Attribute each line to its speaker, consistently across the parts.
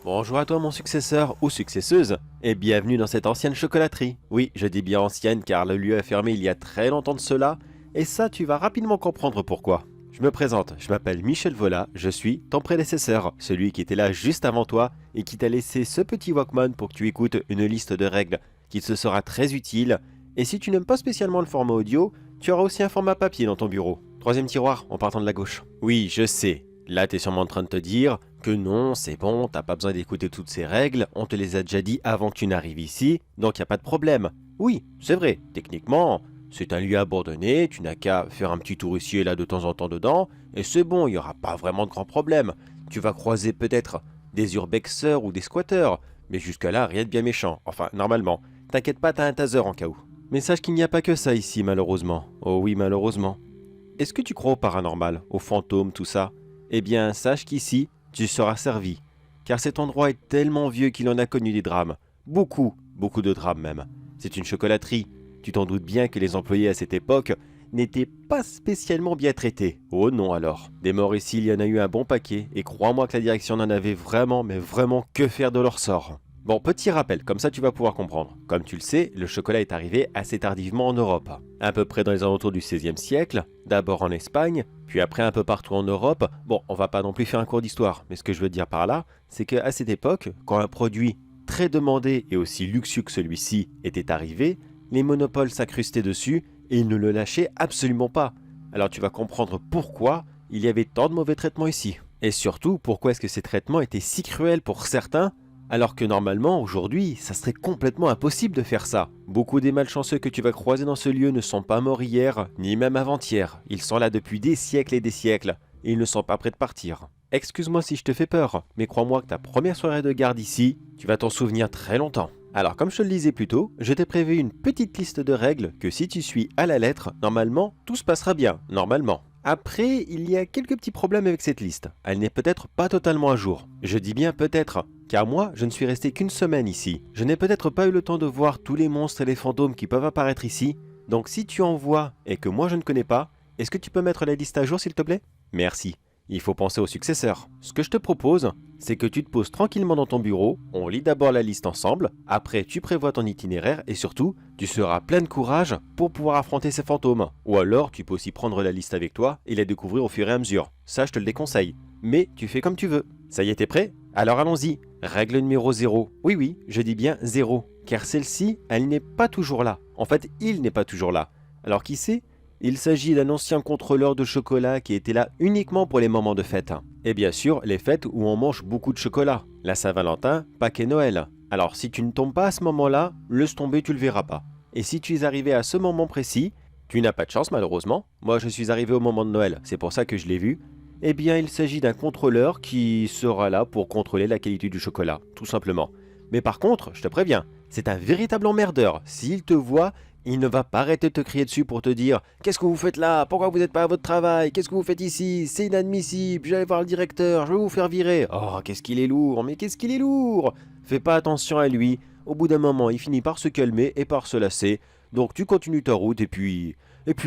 Speaker 1: Bonjour à toi mon successeur ou successeuse, et bienvenue dans cette ancienne chocolaterie. Oui, je dis bien ancienne car le lieu a fermé il y a très longtemps de cela, et ça tu vas rapidement comprendre pourquoi. Je me présente, je m'appelle Michel Vola, je suis ton prédécesseur, celui qui était là juste avant toi et qui t'a laissé ce petit Walkman pour que tu écoutes une liste de règles qui te sera très utile, et si tu n'aimes pas spécialement le format audio, tu auras aussi un format papier dans ton bureau. Troisième tiroir en partant de la gauche. Oui, je sais, là t'es sûrement en train de te dire que non, c'est bon, t'as pas besoin d'écouter toutes ces règles, on te les a déjà dit avant que tu n'arrives ici, donc y a pas de problème. Oui, c'est vrai, techniquement, c'est un lieu abandonné, tu n'as qu'à faire un petit tour ici et là de temps en temps dedans, et c'est bon, il n'y aura pas vraiment de grands problèmes. Tu vas croiser peut-être des urbexeurs ou des squatteurs, mais jusqu'à là, rien de bien méchant, enfin, normalement. T'inquiète pas, t'as un taser en cas où. Mais sache qu'il n'y a pas que ça ici, malheureusement. Oh oui, malheureusement. Est-ce que tu crois au paranormal, aux fantômes, tout ça? Eh bien, sache qu'ici, tu seras servi, car cet endroit est tellement vieux qu'il en a connu des drames. Beaucoup, beaucoup de drames même. C'est une chocolaterie. Tu t'en doutes bien que les employés à cette époque n'étaient pas spécialement bien traités. Oh non alors. Des morts ici, il y en a eu un bon paquet, et crois-moi que la direction n'en avait vraiment, mais vraiment que faire de leur sort. Bon, petit rappel, comme ça tu vas pouvoir comprendre. Comme tu le sais, le chocolat est arrivé assez tardivement en Europe. À peu près dans les alentours du XVIe siècle, d'abord en Espagne, puis après un peu partout en Europe. Bon, on va pas non plus faire un cours d'histoire, mais ce que je veux dire par là, c'est qu'à cette époque, quand un produit très demandé et aussi luxueux que celui-ci était arrivé, les monopoles s'incrustaient dessus et ils ne le lâchaient absolument pas. Alors tu vas comprendre pourquoi il y avait tant de mauvais traitements ici. Et surtout, pourquoi est-ce que ces traitements étaient si cruels pour certains, alors que normalement, aujourd'hui, ça serait complètement impossible de faire ça. Beaucoup des malchanceux que tu vas croiser dans ce lieu ne sont pas morts hier, ni même avant-hier. Ils sont là depuis des siècles et ils ne sont pas prêts de partir. Excuse-moi si je te fais peur, mais crois-moi que ta première soirée de garde ici, tu vas t'en souvenir très longtemps. Alors comme je te le disais plus tôt, je t'ai prévu une petite liste de règles que si tu suis à la lettre, normalement, tout se passera bien, normalement. Après, il y a quelques petits problèmes avec cette liste. Elle n'est peut-être pas totalement à jour. Je dis bien peut-être, car moi, je ne suis resté qu'une semaine ici. Je n'ai peut-être pas eu le temps de voir tous les monstres et les fantômes qui peuvent apparaître ici. Donc si tu en vois et que moi je ne connais pas, est-ce que tu peux mettre la liste à jour s'il te plaît? Merci. Il faut penser au successeur. Ce que je te propose, c'est que tu te poses tranquillement dans ton bureau, on lit d'abord la liste ensemble, après tu prévois ton itinéraire et surtout, tu seras plein de courage pour pouvoir affronter ces fantômes. Ou alors, tu peux aussi prendre la liste avec toi et la découvrir au fur et à mesure. Ça, je te le déconseille. Mais tu fais comme tu veux. Ça y est, t'es prêt? Alors allons-y. Règle numéro 0. Oui, je dis bien 0. Car celle-ci, elle n'est pas toujours là. En fait, il n'est pas toujours là. Alors qui sait? Il s'agit d'un ancien contrôleur de chocolat qui était là uniquement pour les moments de fête. Et bien sûr, les fêtes où on mange beaucoup de chocolat. La Saint-Valentin, Pâques et Noël. Alors si tu ne tombes pas à ce moment-là, laisse tomber, tu le verras pas. Et si tu es arrivé à ce moment précis, tu n'as pas de chance malheureusement. Moi je suis arrivé au moment de Noël, c'est pour ça que je l'ai vu. Eh bien il s'agit d'un contrôleur qui sera là pour contrôler la qualité du chocolat, tout simplement. Mais par contre, je te préviens, c'est un véritable emmerdeur. S'il te voit, il ne va pas arrêter de te crier dessus pour te dire « Qu'est-ce que vous faites là? Pourquoi vous n'êtes pas à votre travail? Qu'est-ce que vous faites ici? C'est inadmissible, j'allais voir le directeur, je vais vous faire virer. » Oh, qu'est-ce qu'il est lourd, mais qu'est-ce qu'il est lourd! Fais pas attention à lui. Au bout d'un moment, il finit par se calmer et par se lasser. Donc tu continues ta route et puis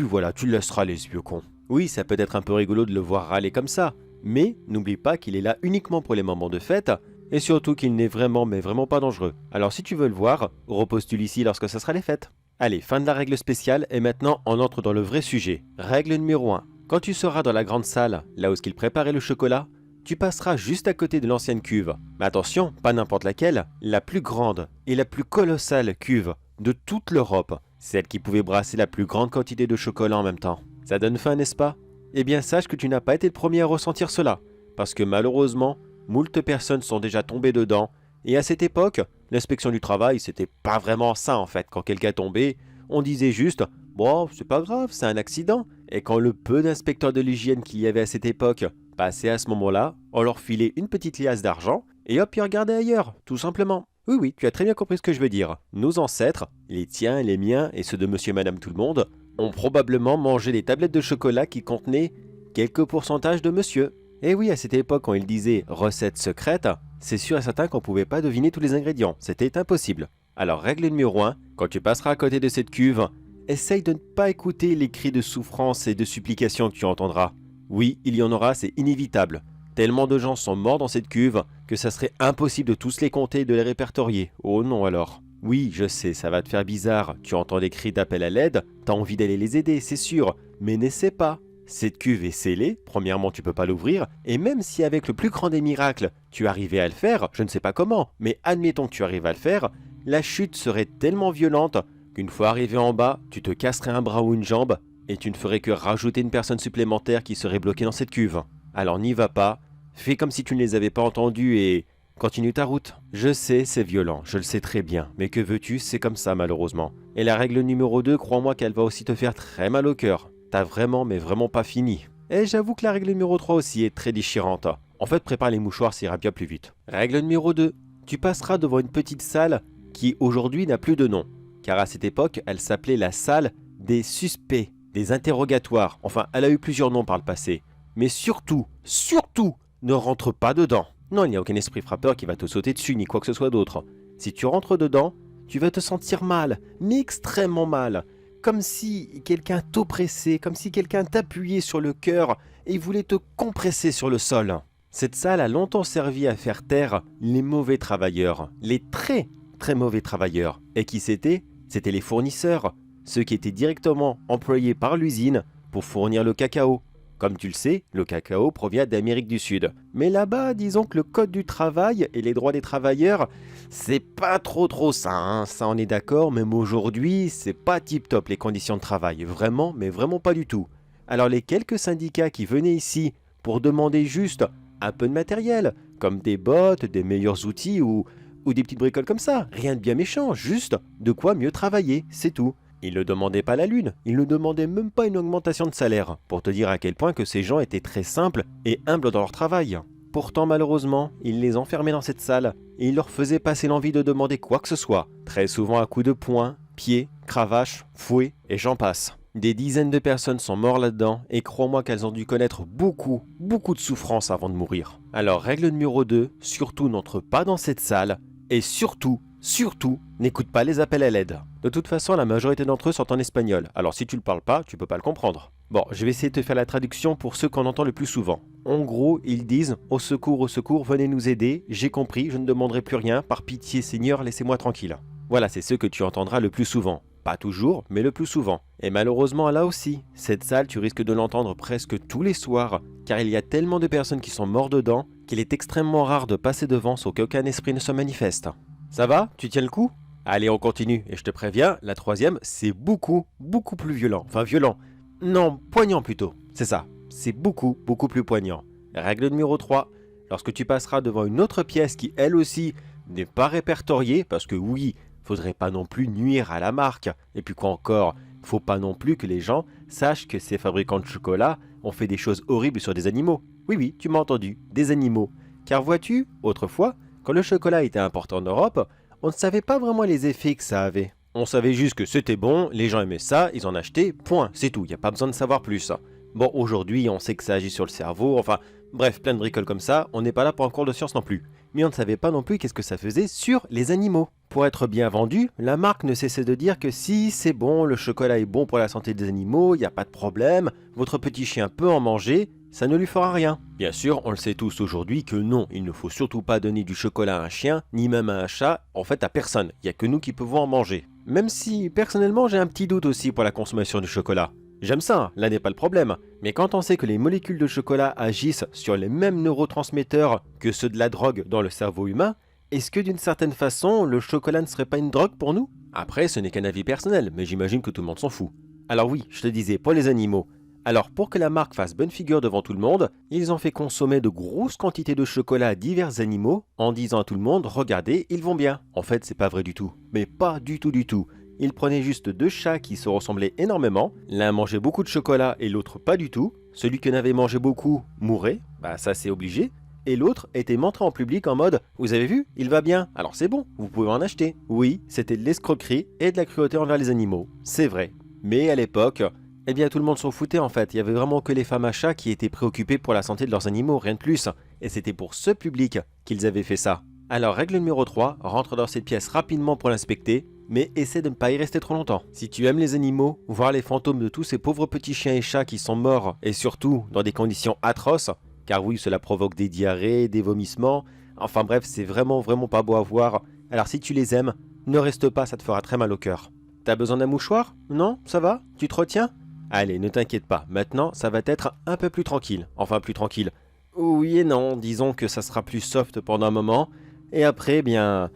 Speaker 1: voilà, tu le laisseras les yeux cons. Oui, ça peut être un peu rigolo de le voir râler comme ça, mais n'oublie pas qu'il est là uniquement pour les moments de fête, et surtout qu'il n'est vraiment, mais vraiment pas dangereux. Alors si tu veux le voir, repose-tu ici lorsque ça sera les fêtes. Allez, fin de la règle spéciale, et maintenant on entre dans le vrai sujet. Règle numéro 1. Quand tu seras dans la grande salle, là où il préparait le chocolat, tu passeras juste à côté de l'ancienne cuve. Mais attention, pas n'importe laquelle, la plus grande et la plus colossale cuve de toute l'Europe. Celle qui pouvait brasser la plus grande quantité de chocolat en même temps. Ça donne faim, n'est-ce pas? Eh bien sache que tu n'as pas été le premier à ressentir cela, parce que malheureusement, moult personnes sont déjà tombées dedans, et à cette époque, l'inspection du travail, c'était pas vraiment ça en fait. Quand quelqu'un tombait, on disait juste « Bon, c'est pas grave, c'est un accident ». Et quand le peu d'inspecteurs de l'hygiène qu'il y avait à cette époque passaient à ce moment-là, on leur filait une petite liasse d'argent, et hop, ils regardaient ailleurs, tout simplement. Oui, tu as très bien compris ce que je veux dire. Nos ancêtres, les tiens, les miens et ceux de monsieur et madame tout le monde, ont probablement mangé des tablettes de chocolat qui contenaient quelques pourcentages de monsieur. Et oui, à cette époque, quand il disait recette secrète, c'est sûr et certain qu'on pouvait pas deviner tous les ingrédients. C'était impossible. Alors, règle numéro 1, quand tu passeras à côté de cette cuve, essaye de ne pas écouter les cris de souffrance et de supplication que tu entendras. Oui, il y en aura, c'est inévitable. Tellement de gens sont morts dans cette cuve que ça serait impossible de tous les compter et de les répertorier. Oh non alors. Oui, je sais, ça va te faire bizarre. Tu entends des cris d'appel à l'aide, t'as envie d'aller les aider, c'est sûr. Mais n'essaie pas. Cette cuve est scellée, premièrement tu peux pas l'ouvrir, et même si avec le plus grand des miracles, tu arrivais à le faire, je ne sais pas comment, mais admettons que tu arrives à le faire, la chute serait tellement violente qu'une fois arrivé en bas, tu te casserais un bras ou une jambe, et tu ne ferais que rajouter une personne supplémentaire qui serait bloquée dans cette cuve. Alors n'y va pas, fais comme si tu ne les avais pas entendus et continue ta route. Je sais, c'est violent, je le sais très bien, mais que veux-tu, c'est comme ça malheureusement. Et la règle numéro 2, crois-moi qu'elle va aussi te faire très mal au cœur. T'as vraiment, mais vraiment pas fini. Et j'avoue que la règle numéro 3 aussi est très déchirante. En fait, prépare les mouchoirs, ça ira bien plus vite. Règle numéro 2, tu passeras devant une petite salle qui aujourd'hui n'a plus de nom. Car à cette époque, elle s'appelait la salle des suspects, des interrogatoires. Enfin, elle a eu plusieurs noms par le passé. Mais surtout, ne rentre pas dedans. Non, il n'y a aucun esprit frappeur qui va te sauter dessus, ni quoi que ce soit d'autre. Si tu rentres dedans, tu vas te sentir mal, mais extrêmement mal. Comme si quelqu'un t'oppressait, comme si quelqu'un t'appuyait sur le cœur et voulait te compresser sur le sol. Cette salle a longtemps servi à faire taire les mauvais travailleurs, les très mauvais travailleurs. Et qui c'était? C'était les fournisseurs, ceux qui étaient directement employés par l'usine pour fournir le cacao. Comme tu le sais, le cacao provient d'Amérique du Sud. Mais là-bas, disons que le code du travail et les droits des travailleurs, c'est pas trop ça, hein. Ça on est d'accord, même aujourd'hui, c'est pas tip-top les conditions de travail. Vraiment, mais vraiment pas du tout. Alors les quelques syndicats qui venaient ici pour demander juste un peu de matériel, comme des bottes, des meilleurs outils ou des petites bricoles comme ça, rien de bien méchant, juste de quoi mieux travailler, c'est tout. Ils ne demandaient pas la lune, ils ne demandaient même pas une augmentation de salaire, pour te dire à quel point que ces gens étaient très simples et humbles dans leur travail. Pourtant malheureusement, ils les enfermaient dans cette salle et ils leur faisaient passer l'envie de demander quoi que ce soit, très souvent à coups de poing, pieds, cravache, fouet et j'en passe. Des dizaines de personnes sont mortes là-dedans et crois-moi qu'elles ont dû connaître beaucoup de souffrance avant de mourir. Alors règle numéro 2, surtout n'entre pas dans cette salle et surtout, n'écoute pas les appels à l'aide. De toute façon, la majorité d'entre eux sont en espagnol, alors si tu le parles pas, tu peux pas le comprendre. Bon, je vais essayer de te faire la traduction pour ceux qu'on entend le plus souvent. En gros, ils disent « Au secours, venez nous aider, j'ai compris, je ne demanderai plus rien, par pitié Seigneur, laissez-moi tranquille. » Voilà, c'est ceux que tu entendras le plus souvent. Pas toujours, mais le plus souvent. Et malheureusement, là aussi, cette salle, tu risques de l'entendre presque tous les soirs, car il y a tellement de personnes qui sont mortes dedans qu'il est extrêmement rare de passer devant sans qu'aucun esprit ne se manifeste. Ça va? Tu tiens le coup? Allez, on continue. Et je te préviens, la troisième, c'est beaucoup plus violent. Enfin, violent. Non, poignant plutôt. C'est ça. C'est beaucoup plus poignant. Règle numéro 3. Lorsque tu passeras devant une autre pièce qui, elle aussi, n'est pas répertoriée, parce que oui, faudrait pas non plus nuire à la marque. Et puis quoi encore, faut pas non plus que les gens sachent que ces fabricants de chocolat ont fait des choses horribles sur des animaux. Oui, tu m'as entendu, des animaux. Car vois-tu, autrefois, quand le chocolat était importé en Europe, on ne savait pas vraiment les effets que ça avait. On savait juste que c'était bon, les gens aimaient ça, ils en achetaient, point, c'est tout, il n'y a pas besoin de savoir plus. Bon, aujourd'hui, on sait que ça agit sur le cerveau, enfin, bref, plein de bricoles comme ça, on n'est pas là pour un cours de science non plus. Mais on ne savait pas non plus qu'est-ce que ça faisait sur les animaux. Pour être bien vendu, la marque ne cessait de dire que si c'est bon, le chocolat est bon pour la santé des animaux, il n'y a pas de problème, votre petit chien peut en manger, ça ne lui fera rien. Bien sûr, on le sait tous aujourd'hui que non, il ne faut surtout pas donner du chocolat à un chien, ni même à un chat, en fait à personne, il n'y a que nous qui pouvons en manger. Même si, personnellement, j'ai un petit doute aussi pour la consommation du chocolat. J'aime ça, là n'est pas le problème, mais quand on sait que les molécules de chocolat agissent sur les mêmes neurotransmetteurs que ceux de la drogue dans le cerveau humain, est-ce que d'une certaine façon, le chocolat ne serait pas une drogue pour nous? Après, ce n'est qu'un avis personnel, mais j'imagine que tout le monde s'en fout. Alors oui, je te disais, pour les animaux. Alors pour que la marque fasse bonne figure devant tout le monde, ils ont fait consommer de grosses quantités de chocolat à divers animaux en disant à tout le monde, regardez, ils vont bien. En fait, c'est pas vrai du tout, mais pas du tout. Ils prenaient juste deux chats qui se ressemblaient énormément, l'un mangeait beaucoup de chocolat et l'autre pas du tout, celui qui en avait mangé beaucoup mourait, bah ça c'est obligé, et l'autre était montré en public en mode « Vous avez vu, il va bien, alors c'est bon, vous pouvez en acheter ». Oui, c'était de l'escroquerie et de la cruauté envers les animaux, c'est vrai. Mais à l'époque, Eh bien, tout le monde s'en foutait en fait. Il y avait vraiment que les femmes à chat qui étaient préoccupées pour la santé de leurs animaux, rien de plus. Et c'était pour ce public qu'ils avaient fait ça. Alors, règle numéro 3, rentre dans cette pièce rapidement pour l'inspecter, mais essaie de ne pas y rester trop longtemps. Si tu aimes les animaux, voir les fantômes de tous ces pauvres petits chiens et chats qui sont morts, et surtout dans des conditions atroces, car oui, cela provoque des diarrhées, des vomissements, enfin bref, c'est vraiment pas beau à voir. Alors si tu les aimes, ne reste pas, ça te fera très mal au cœur. T'as besoin d'un mouchoir? Non? Ça va? Tu te retiens? Allez, ne t'inquiète pas, maintenant ça va être un peu plus tranquille. Enfin plus tranquille. Oui et non, disons que ça sera plus soft pendant un moment. Et après, bien...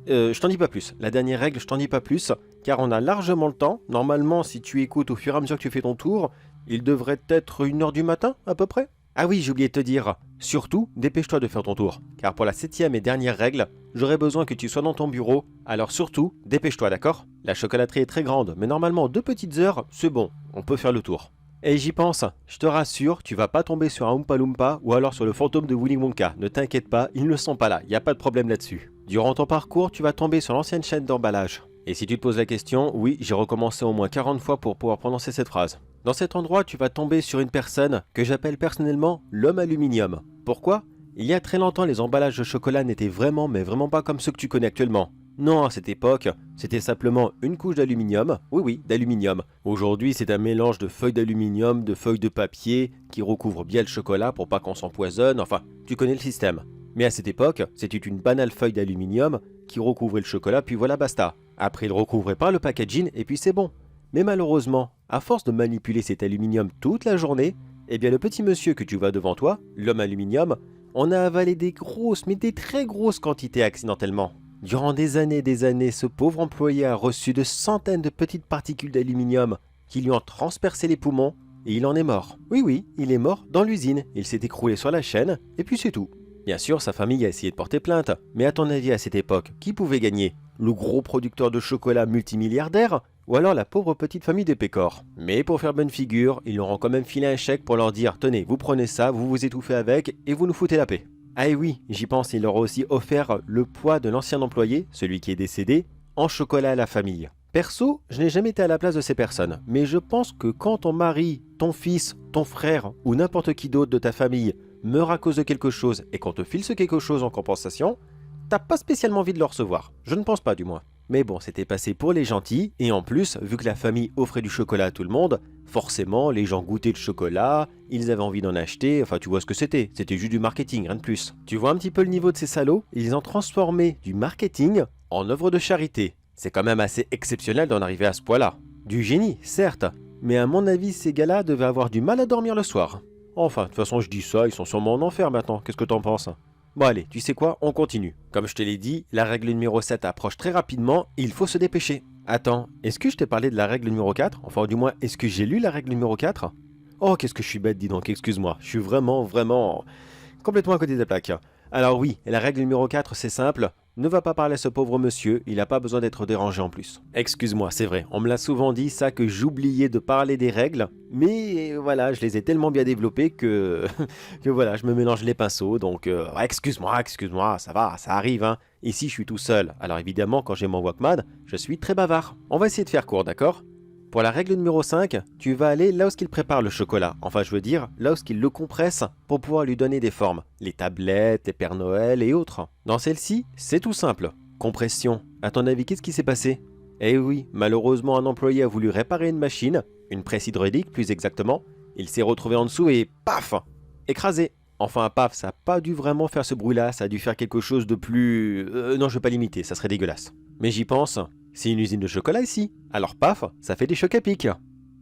Speaker 1: je t'en dis pas plus. La dernière règle, je t'en dis pas plus, car on a largement le temps. Normalement, si tu écoutes au fur et à mesure que tu fais ton tour, il devrait être 1h du matin, à peu près. Ah oui, j'ai oublié de te dire. Surtout, dépêche-toi de faire ton tour. Car pour la 7e et dernière règle, j'aurai besoin que tu sois dans ton bureau. Alors surtout, dépêche-toi, d'accord? La chocolaterie est très grande, mais normalement 2 petites heures, c'est bon. On peut faire le tour. Et j'y pense, je te rassure, tu vas pas tomber sur un Oompa Loompa ou alors sur le fantôme de Willy Wonka. Ne t'inquiète pas, ils ne sont pas là, il n'y a pas de problème là-dessus. Durant ton parcours, tu vas tomber sur l'ancienne chaîne d'emballage. Et si tu te poses la question, oui, j'ai recommencé au moins 40 fois pour pouvoir prononcer cette phrase. Dans cet endroit, tu vas tomber sur une personne que j'appelle personnellement l'homme aluminium. Pourquoi? Il y a très longtemps, les emballages de chocolat n'étaient vraiment, mais vraiment pas comme ceux que tu connais actuellement. Non, à cette époque, c'était simplement une couche d'aluminium, oui, d'aluminium. Aujourd'hui, c'est un mélange de feuilles d'aluminium, de feuilles de papier, qui recouvre bien le chocolat pour pas qu'on s'empoisonne, enfin, tu connais le système. Mais à cette époque, c'était une banale feuille d'aluminium qui recouvrait le chocolat, puis voilà basta. Après, il recouvrait pas le packaging, et puis c'est bon. Mais malheureusement, à force de manipuler cet aluminium toute la journée, eh bien le petit monsieur que tu vois devant toi, l'homme aluminium, on a avalé des grosses, mais des très grosses quantités accidentellement. Durant des années, ce pauvre employé a reçu de centaines de petites particules d'aluminium qui lui ont transpercé les poumons et il en est mort. Oui, il est mort dans l'usine, il s'est écroulé sur la chaîne et puis c'est tout. Bien sûr, sa famille a essayé de porter plainte, mais à ton avis à cette époque, qui pouvait gagner? Le gros producteur de chocolat multimilliardaire ou alors la pauvre petite famille des Pécores? Mais pour faire bonne figure, ils leur ont quand même filé un chèque pour leur dire « Tenez, vous prenez ça, vous vous étouffez avec et vous nous foutez la paix ». Ah et oui, j'y pense, il leur a aussi offert le poids de l'ancien employé, celui qui est décédé, en chocolat à la famille. Perso, je n'ai jamais été à la place de ces personnes, mais je pense que quand ton mari, ton fils, ton frère ou n'importe qui d'autre de ta famille meurt à cause de quelque chose et qu'on te file ce quelque chose en compensation, t'as pas spécialement envie de le recevoir. Je ne pense pas du moins. Mais bon, c'était passé pour les gentils, et en plus, vu que la famille offrait du chocolat à tout le monde, forcément, les gens goûtaient le chocolat, ils avaient envie d'en acheter, enfin tu vois ce que c'était juste du marketing, rien de plus. Tu vois un petit peu le niveau de ces salauds? Ils ont transformé du marketing en œuvre de charité. C'est quand même assez exceptionnel d'en arriver à ce point-là. Du génie, certes, mais à mon avis, ces gars-là devaient avoir du mal à dormir le soir. Enfin, de toute façon, je dis ça, ils sont sûrement en enfer maintenant, qu'est-ce que t'en penses? Bon allez, tu sais quoi, on continue. Comme je te l'ai dit, la règle numéro 7 approche très rapidement et il faut se dépêcher. Attends, est-ce que je t'ai parlé de la règle numéro 4? Enfin du moins, est-ce que j'ai lu la règle numéro 4? Oh, qu'est-ce que je suis bête, dis donc, excuse-moi. Je suis vraiment complètement à côté des plaques. Alors oui, la règle numéro 4, c'est simple. Ne va pas parler à ce pauvre monsieur, il n'a pas besoin d'être dérangé en plus. Excuse-moi, c'est vrai, on me l'a souvent dit ça que j'oubliais de parler des règles, mais voilà, je les ai tellement bien développées que, que voilà, je me mélange les pinceaux, donc excuse-moi, ça va, ça arrive, hein. Ici, je suis tout seul, alors évidemment, quand j'ai mon Walkman, je suis très bavard. On va essayer de faire court, d'accord? Pour la règle numéro 5, tu vas aller là où il prépare le chocolat. Enfin, je veux dire, là où il le compresse pour pouvoir lui donner des formes. Les tablettes, les Pères Noël et autres. Dans celle-ci, c'est tout simple. Compression. À ton avis, qu'est-ce qui s'est passé? Eh oui, malheureusement, un employé a voulu réparer une machine, une presse hydraulique plus exactement. Il s'est retrouvé en dessous et paf! Écrasé. Enfin, paf, ça n'a pas dû vraiment faire ce bruit-là, ça a dû faire quelque chose de plus... non, je vais pas l'imiter, ça serait dégueulasse. Mais j'y pense... C'est une usine de chocolat ici, alors paf, ça fait des chocs à pic.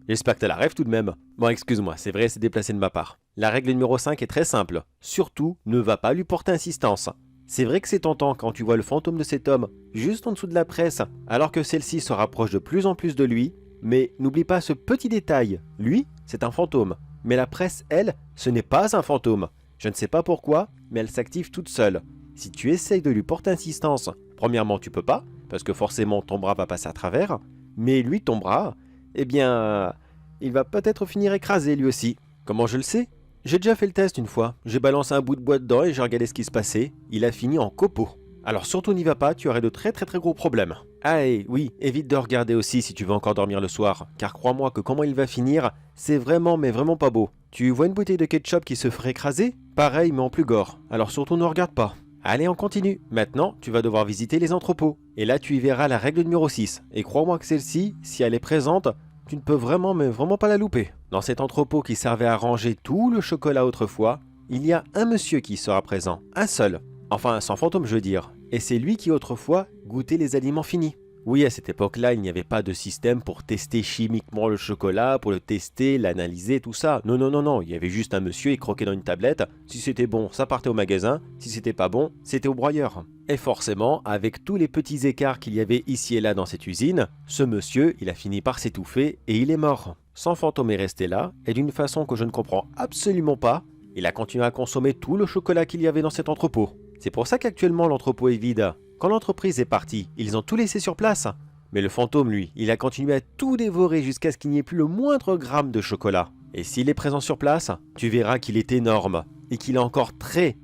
Speaker 1: J'espère que t'as la rêve tout de même. Bon, excuse-moi, c'est vrai, c'est déplacé de ma part. La règle numéro 5 est très simple. Surtout, ne va pas lui porter insistance. C'est vrai que c'est tentant quand tu vois le fantôme de cet homme juste en dessous de la presse, alors que celle-ci se rapproche de plus en plus de lui, mais n'oublie pas ce petit détail. Lui, c'est un fantôme. Mais la presse, elle, ce n'est pas un fantôme. Je ne sais pas pourquoi, mais elle s'active toute seule. Si tu essayes de lui porter insistance, premièrement, tu peux pas, parce que forcément ton bras va passer à travers, mais lui, ton bras, eh bien, il va peut-être finir écrasé lui aussi. Comment je le sais? J'ai déjà fait le test une fois, j'ai balancé un bout de bois dedans et j'ai regardé ce qui se passait, il a fini en copeaux. Alors surtout n'y va pas, tu aurais de très gros problèmes. Ah et oui, évite de regarder aussi si tu veux encore dormir le soir, car crois-moi que comment il va finir, c'est vraiment mais vraiment pas beau. Tu vois une bouteille de ketchup qui se ferait écraser? Pareil mais en plus gore, alors surtout ne regarde pas. Allez, on continue. Maintenant, tu vas devoir visiter les entrepôts. Et là, tu y verras la règle numéro 6. Et crois-moi que celle-ci, si elle est présente, tu ne peux vraiment mais vraiment pas la louper. Dans cet entrepôt qui servait à ranger tout le chocolat autrefois, il y a un monsieur qui sera présent, un seul. Enfin, sans fantôme je veux dire. Et c'est lui qui autrefois goûtait les aliments finis. Oui, à cette époque-là, il n'y avait pas de système pour tester chimiquement le chocolat, pour le tester, l'analyser, tout ça. Non, non, non, non, il y avait juste un monsieur, il croquait dans une tablette. Si c'était bon, ça partait au magasin. Si c'était pas bon, c'était au broyeur. Et forcément, avec tous les petits écarts qu'il y avait ici et là dans cette usine, ce monsieur, il a fini par s'étouffer et il est mort. Sans fantôme est resté là, et d'une façon que je ne comprends absolument pas, il a continué à consommer tout le chocolat qu'il y avait dans cet entrepôt. C'est pour ça qu'actuellement l'entrepôt est vide. Quand l'entreprise est partie, ils ont tout laissé sur place. Mais le fantôme, lui, il a continué à tout dévorer jusqu'à ce qu'il n'y ait plus le moindre gramme de chocolat. Et s'il est présent sur place, tu verras qu'il est énorme et qu'il est encore très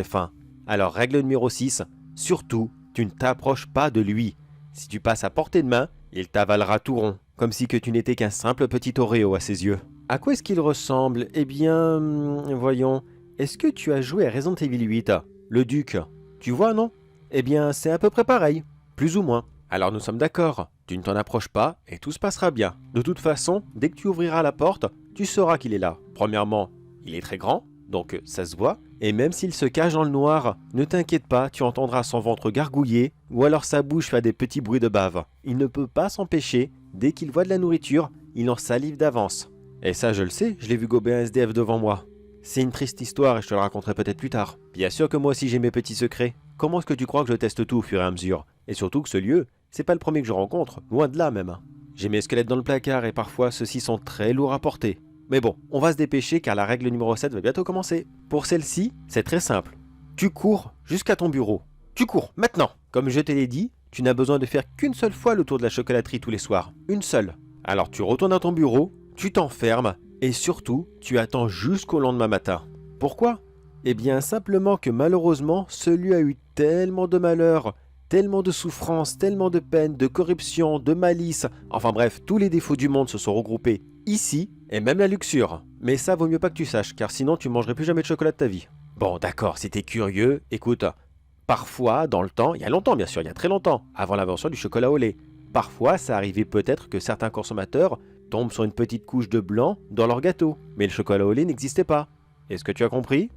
Speaker 1: fin. Alors règle numéro 6, surtout, tu ne t'approches pas de lui. Si tu passes à portée de main, il t'avalera tout rond, comme si que tu n'étais qu'un simple petit Oreo à ses yeux. À quoi est-ce qu'il ressemble? Eh bien, voyons, est-ce que tu as joué à Resident Evil 8? Le duc, tu vois, non? Eh bien, c'est à peu près pareil, plus ou moins. Alors nous sommes d'accord, tu ne t'en approches pas et tout se passera bien. De toute façon, dès que tu ouvriras la porte, tu sauras qu'il est là. Premièrement, il est très grand, donc ça se voit. Et même s'il se cache dans le noir, ne t'inquiète pas, tu entendras son ventre gargouiller ou alors sa bouche faire des petits bruits de bave. Il ne peut pas s'empêcher, dès qu'il voit de la nourriture, il en salive d'avance. Et ça je le sais, je l'ai vu gober un SDF devant moi. C'est une triste histoire et je te la raconterai peut-être plus tard. Bien sûr que moi aussi j'ai mes petits secrets. Comment est-ce que tu crois que je teste tout au fur et à mesure? Et surtout que ce lieu, c'est pas le premier que je rencontre, loin de là même. J'ai mes squelettes dans le placard et parfois ceux-ci sont très lourds à porter. Mais bon, on va se dépêcher car la règle numéro 7 va bientôt commencer. Pour celle-ci, c'est très simple. Tu cours jusqu'à ton bureau. Tu cours, maintenant! Comme je te l'ai dit, tu n'as besoin de faire qu'une seule fois le tour de la chocolaterie tous les soirs. Une seule. Alors tu retournes à ton bureau, tu t'enfermes et surtout, tu attends jusqu'au lendemain matin. Pourquoi? Eh bien simplement que malheureusement, ce lieu a eu tellement de malheur, tellement de souffrance, tellement de peine, de corruption, de malice, enfin bref, tous les défauts du monde se sont regroupés ici, et même la luxure. Mais ça vaut mieux pas que tu saches, car sinon tu mangerais plus jamais de chocolat de ta vie. Bon d'accord, si t'es curieux, écoute, parfois dans le temps, il y a longtemps bien sûr, il y a très longtemps, avant l'invention du chocolat au lait, parfois ça arrivait peut-être que certains consommateurs tombent sur une petite couche de blanc dans leur gâteau, mais le chocolat au lait n'existait pas. Est-ce que tu as compris?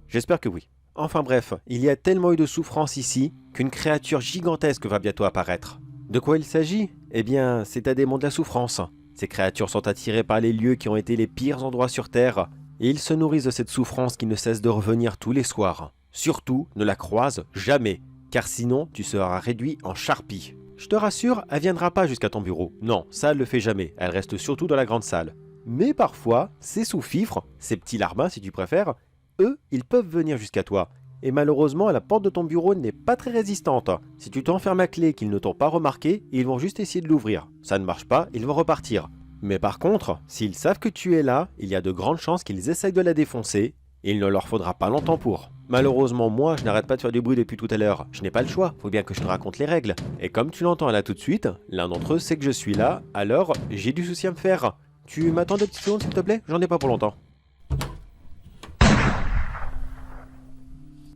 Speaker 1: J'espère que oui. Enfin bref, il y a tellement eu de souffrance ici qu'une créature gigantesque va bientôt apparaître. De quoi il s'agit? Eh bien, c'est un démon de la souffrance. Ces créatures sont attirées par les lieux qui ont été les pires endroits sur Terre, et ils se nourrissent de cette souffrance qui ne cesse de revenir tous les soirs. Surtout, ne la croise jamais, car sinon tu seras réduit en charpie. Je te rassure, elle viendra pas jusqu'à ton bureau. Non, ça elle le fait jamais, elle reste surtout dans la grande salle. Mais parfois, ces sous-fifres, ces petits larbins si tu préfères, eux, ils peuvent venir jusqu'à toi. Et malheureusement, la porte de ton bureau n'est pas très résistante. Si tu t'enfermes à clé et qu'ils ne t'ont pas remarqué, ils vont juste essayer de l'ouvrir. Ça ne marche pas, ils vont repartir. Mais par contre, s'ils savent que tu es là, il y a de grandes chances qu'ils essayent de la défoncer, et il ne leur faudra pas longtemps pour. Malheureusement, moi, je n'arrête pas de faire du bruit depuis tout à l'heure. Je n'ai pas le choix, faut bien que je te raconte les règles. Et comme tu l'entends là tout de suite, l'un d'entre eux sait que je suis là, alors j'ai du souci à me faire. Tu m'attends 2 petites secondes s'il te plaît? J'en ai pas pour longtemps.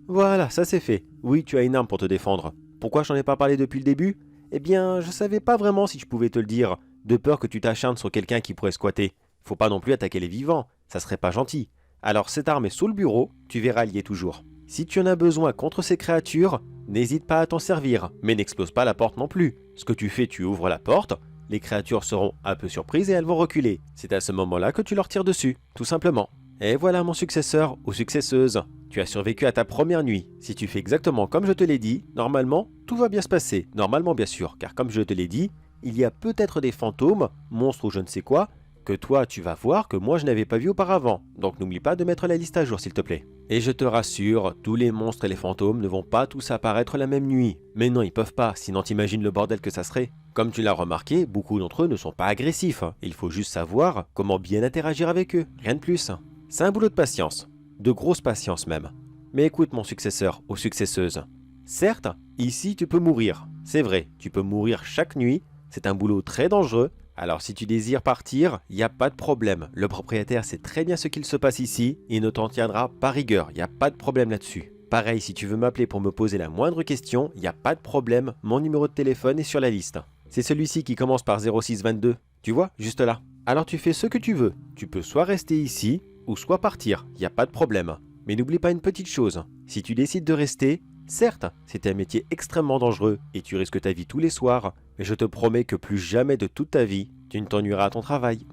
Speaker 1: Voilà, ça c'est fait. Oui, tu as une arme pour te défendre. Pourquoi je t'en ai pas parlé depuis le début? Eh bien, je savais pas vraiment si je pouvais te le dire, de peur que tu t'acharnes sur quelqu'un qui pourrait squatter. Faut pas non plus attaquer les vivants, ça serait pas gentil. Alors cette arme est sous le bureau, tu verras, elle y est toujours. Si tu en as besoin contre ces créatures, n'hésite pas à t'en servir, mais n'explose pas la porte non plus. Ce que tu fais, tu ouvres la porte, les créatures seront un peu surprises et elles vont reculer. C'est à ce moment-là que tu leur tires dessus, tout simplement. Et voilà mon successeur ou successeuse. Tu as survécu à ta première nuit. Si tu fais exactement comme je te l'ai dit, normalement, tout va bien se passer. Normalement bien sûr, car comme je te l'ai dit, il y a peut-être des fantômes, monstres ou je ne sais quoi, que toi tu vas voir que moi je n'avais pas vu auparavant. Donc n'oublie pas de mettre la liste à jour s'il te plaît. Et je te rassure, tous les monstres et les fantômes ne vont pas tous apparaître la même nuit. Mais non, ils peuvent pas, sinon t'imagines le bordel que ça serait. Comme tu l'as remarqué, beaucoup d'entre eux ne sont pas agressifs. Il faut juste savoir comment bien interagir avec eux, rien de plus. C'est un boulot de patience, de grosse patience même. Mais écoute mon successeur ou successeuse. Certes, ici tu peux mourir. C'est vrai, tu peux mourir chaque nuit, c'est un boulot très dangereux. Alors si tu désires partir, il n'y a pas de problème. Le propriétaire sait très bien ce qu'il se passe ici, il ne t'en tiendra pas rigueur, il n'y a pas de problème là-dessus. Pareil, si tu veux m'appeler pour me poser la moindre question, il n'y a pas de problème, mon numéro de téléphone est sur la liste. C'est celui-ci qui commence par 0622, tu vois, juste là. Alors tu fais ce que tu veux, tu peux soit rester ici, ou soit partir, il n'y a pas de problème. Mais n'oublie pas une petite chose, si tu décides de rester, certes, c'est un métier extrêmement dangereux et tu risques ta vie tous les soirs, mais je te promets que plus jamais de toute ta vie, tu ne t'ennuieras à ton travail.